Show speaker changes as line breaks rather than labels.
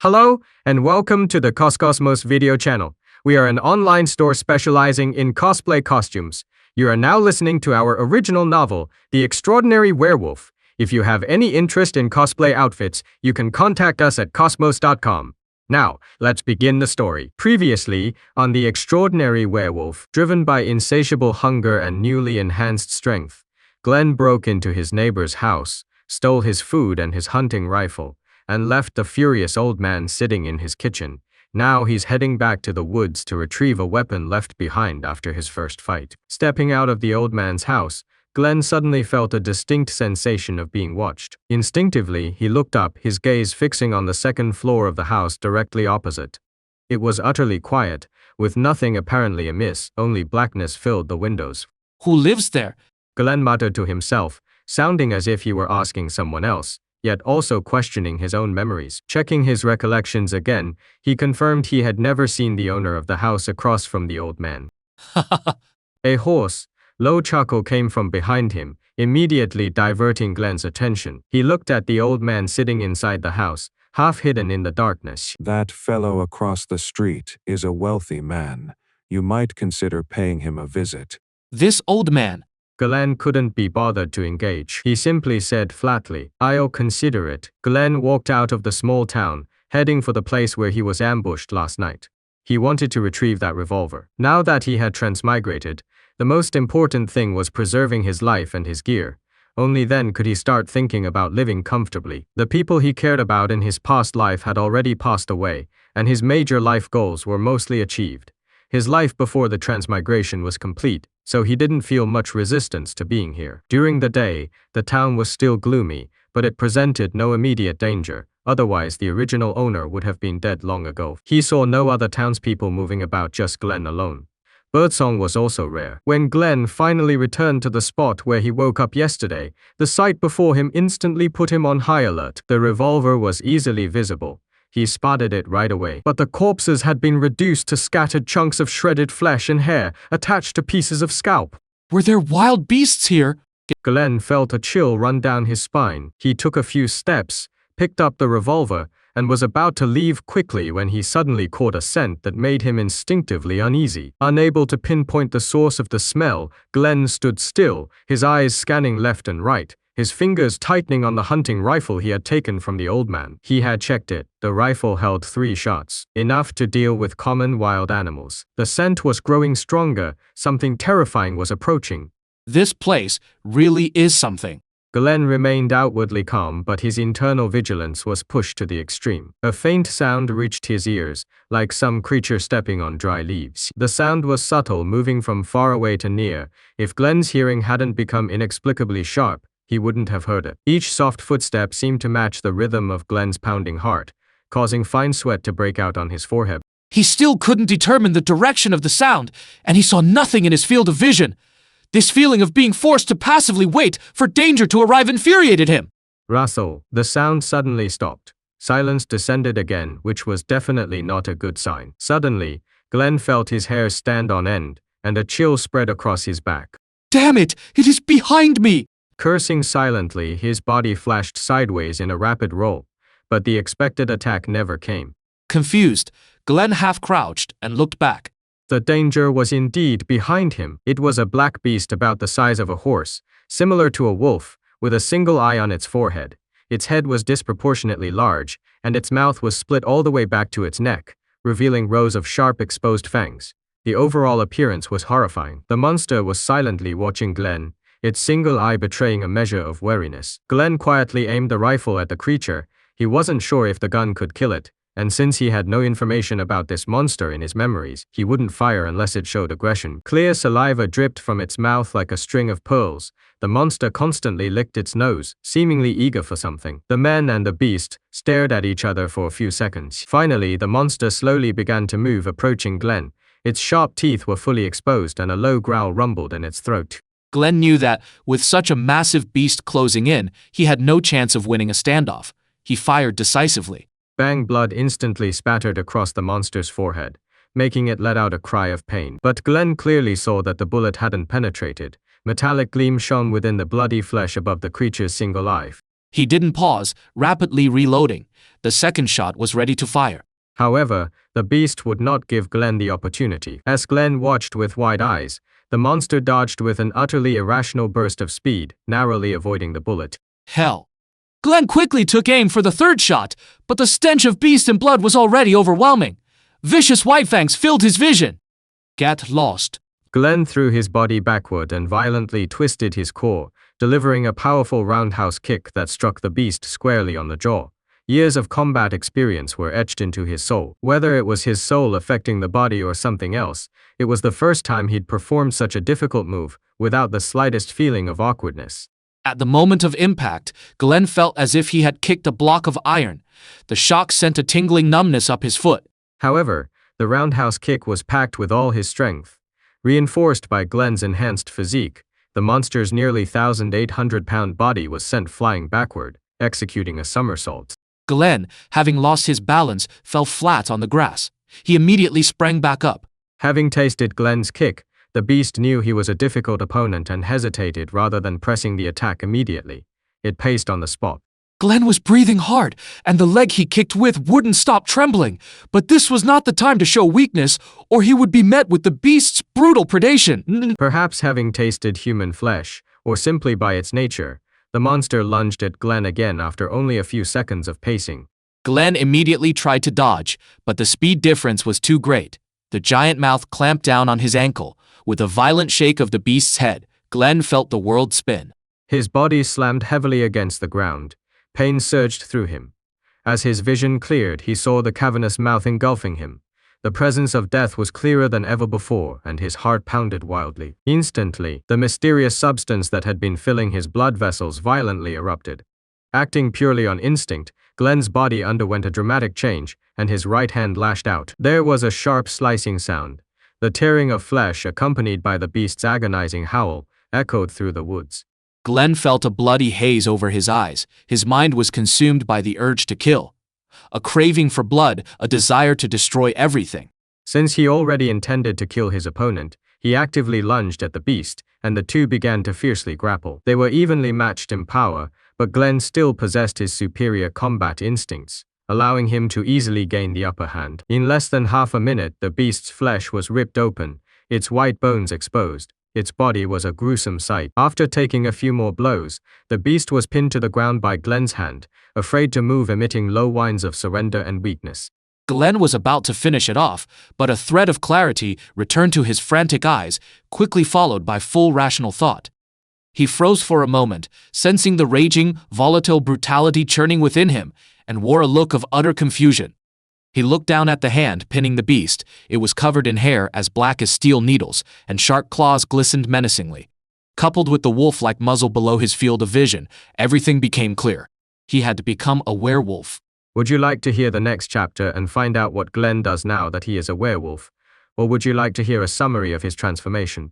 Hello, and welcome to the Cosmos video channel. We are an online store specializing in cosplay costumes. You are now listening to our original novel, The Extraordinary Werewolf. If you have any interest in cosplay outfits, you can contact us at cosmos.com. Now, let's begin the story. Previously, on The Extraordinary Werewolf, driven by insatiable hunger and newly enhanced strength, Glenn broke into his neighbor's house, stole his food and his hunting rifle, and left the furious old man sitting in his kitchen. Now he's heading back to the woods to retrieve a weapon left behind after his first fight. Stepping out of the old man's house, Glenn suddenly felt a distinct sensation of being watched. Instinctively, he looked up, his gaze fixing on the second floor of the house directly opposite. It was utterly quiet, with nothing apparently amiss, only blackness filled the windows.
Who lives there?
Glenn muttered to himself, sounding as if he were asking someone else, yet also questioning his own memories. Checking his recollections again, he confirmed he had never seen the owner of the house across from the old man. A hoarse, low chuckle came from behind him, immediately diverting Glenn's attention. He looked at the old man sitting inside the house, half hidden in the darkness.
That fellow across the street is a wealthy man. You might consider paying him a visit.
This old man.
Glenn couldn't be bothered to engage. He simply said flatly, "I'll consider it." Glenn walked out of the small town, heading for the place where he was ambushed last night. He wanted to retrieve that revolver. Now that he had transmigrated, the most important thing was preserving his life and his gear. Only then could he start thinking about living comfortably. The people he cared about in his past life had already passed away, and his major life goals were mostly achieved. His life before the transmigration was complete, so he didn't feel much resistance to being here. During the day, the town was still gloomy, but it presented no immediate danger, otherwise the original owner would have been dead long ago. He saw no other townspeople moving about, just Glenn alone. Birdsong was also rare. When Glenn finally returned to the spot where he woke up yesterday, the sight before him instantly put him on high alert. The revolver was easily visible. He spotted it right away. But the corpses had been reduced to scattered chunks of shredded flesh and hair, attached to pieces of scalp.
Were there wild beasts here?
Glenn felt a chill run down his spine. He took a few steps, picked up the revolver, and was about to leave quickly when he suddenly caught a scent that made him instinctively uneasy. Unable to pinpoint the source of the smell, Glenn stood still, his eyes scanning left and right, his fingers tightening on the hunting rifle he had taken from the old man. He had checked it. The rifle held 3 shots, enough to deal with common wild animals. The scent was growing stronger. Something terrifying was approaching.
This place really is something.
Glenn remained outwardly calm, but his internal vigilance was pushed to the extreme. A faint sound reached his ears, like some creature stepping on dry leaves. The sound was subtle, moving from far away to near. If Glenn's hearing hadn't become inexplicably sharp, he wouldn't have heard it. Each soft footstep seemed to match the rhythm of Glenn's pounding heart, causing fine sweat to break out on his forehead.
He still couldn't determine the direction of the sound, and he saw nothing in his field of vision. This feeling of being forced to passively wait for danger to arrive infuriated him.
Rustle. The sound suddenly stopped. Silence descended again, which was definitely not a good sign. Suddenly, Glenn felt his hair stand on end, and a chill spread across his back.
Damn it! It is behind me!
Cursing silently, his body flashed sideways in a rapid roll, but the expected attack never came.
Confused, Glenn half-crouched and looked back.
The danger was indeed behind him. It was a black beast about the size of a horse, similar to a wolf, with a single eye on its forehead. Its head was disproportionately large, and its mouth was split all the way back to its neck, revealing rows of sharp exposed fangs. The overall appearance was horrifying. The monster was silently watching Glenn, its single eye betraying a measure of wariness. Glenn quietly aimed the rifle at the creature. He wasn't sure if the gun could kill it, and since he had no information about this monster in his memories, he wouldn't fire unless it showed aggression. Clear saliva dripped from its mouth like a string of pearls. The monster constantly licked its nose, seemingly eager for something. The man and the beast stared at each other for a few seconds. Finally, the monster slowly began to move, approaching Glenn. Its sharp teeth were fully exposed, and a low growl rumbled in its throat.
Glenn knew that, with such a massive beast closing in, he had no chance of winning a standoff. He fired decisively.
Bang! Blood instantly spattered across the monster's forehead, making it let out a cry of pain. But Glenn clearly saw that the bullet hadn't penetrated. Metallic gleam shone within the bloody flesh above the creature's single eye.
He didn't pause, rapidly reloading. The second shot was ready to fire.
However, the beast would not give Glenn the opportunity. As Glenn watched with wide eyes, the monster dodged with an utterly irrational burst of speed, narrowly avoiding the bullet.
Hell. Glenn quickly took aim for the third shot, but the stench of beast and blood was already overwhelming. Vicious white fangs filled his vision. Get lost.
Glenn threw his body backward and violently twisted his core, delivering a powerful roundhouse kick that struck the beast squarely on the jaw. Years of combat experience were etched into his soul. Whether it was his soul affecting the body or something else, it was the first time he'd performed such a difficult move, without the slightest feeling of awkwardness.
At the moment of impact, Glenn felt as if he had kicked a block of iron. The shock sent a tingling numbness up his foot.
However, the roundhouse kick was packed with all his strength. Reinforced by Glenn's enhanced physique, the monster's nearly 1,800-pound body was sent flying backward, executing a somersault.
Glenn, having lost his balance, fell flat on the grass. He immediately sprang back up.
Having tasted Glenn's kick, the beast knew he was a difficult opponent and hesitated rather than pressing the attack immediately. It paced on the spot.
Glenn was breathing hard, and the leg he kicked with wouldn't stop trembling. But this was not the time to show weakness, or he would be met with the beast's brutal predation.
Perhaps having tasted human flesh, or simply by its nature, the monster lunged at Glenn again after only a few seconds of pacing.
Glenn immediately tried to dodge, but the speed difference was too great. The giant mouth clamped down on his ankle. With a violent shake of the beast's head, Glenn felt the world spin.
His body slammed heavily against the ground. Pain surged through him. As his vision cleared, he saw the cavernous mouth engulfing him. The presence of death was clearer than ever before, and his heart pounded wildly. Instantly, the mysterious substance that had been filling his blood vessels violently erupted. Acting purely on instinct, Glenn's body underwent a dramatic change, and his right hand lashed out. There was a sharp slicing sound. The tearing of flesh, accompanied by the beast's agonizing howl, echoed through the woods.
Glenn felt a bloody haze over his eyes. His mind was consumed by the urge to kill. A craving for blood, a desire to destroy everything.
Since he already intended to kill his opponent, he actively lunged at the beast, and the two began to fiercely grapple. They were evenly matched in power, but Glenn still possessed his superior combat instincts, allowing him to easily gain the upper hand. In less than half a minute, the beast's flesh was ripped open, its white bones exposed. Its body was a gruesome sight. After taking a few more blows, the beast was pinned to the ground by Glenn's hand, afraid to move, emitting low whines of surrender and weakness.
Glenn was about to finish it off, but a thread of clarity returned to his frantic eyes, quickly followed by full rational thought. He froze for a moment, sensing the raging, volatile brutality churning within him, and wore a look of utter confusion. He looked down at the hand pinning the beast. It was covered in hair as black as steel needles, and sharp claws glistened menacingly. Coupled with the wolf-like muzzle below his field of vision, everything became clear. He had become a werewolf.
Would you like to hear the next chapter and find out what Glenn does now that he is a werewolf? Or would you like to hear a summary of his transformation?